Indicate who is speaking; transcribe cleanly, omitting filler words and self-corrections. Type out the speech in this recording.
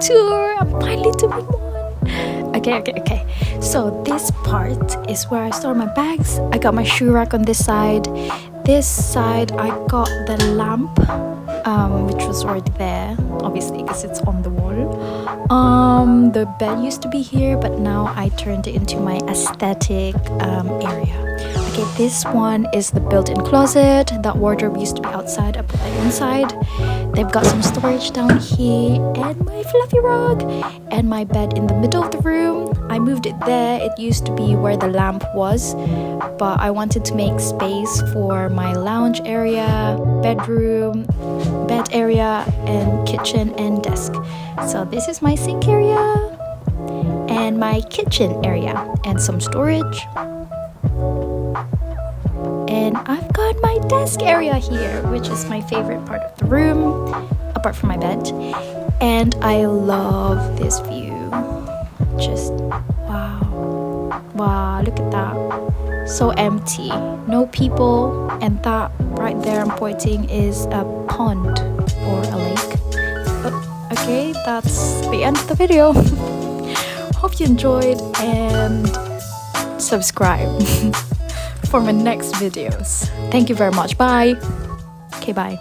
Speaker 1: tour. I'm finally doing one. Okay. So this part is where I store my bags. I got my shoe rack on this side. This side I got the lamp, which was already there, obviously because it's on the wall. The bed used to be here, but now I turned it into my aesthetic area. Okay, this one is the built-in closet. That wardrobe used to be outside. I put that inside. They've got some storage down here, and my fluffy rug, and my bed in the middle of the room. I moved it there. It used to be where the lamp was, but I wanted to make space for my lounge area, bedroom, bed area, and kitchen and desk. So this is my sink area and my kitchen area and some storage. And I've got my desk area here, which is my favorite part of the room, apart from my bed. And I love this view. Just wow, look at that. So empty, no people, and that right there I'm pointing is a pond or a lake. But okay, that's the end of the video. Hope you enjoyed, and subscribe for my next videos. Thank you very much. Bye. Okay, bye.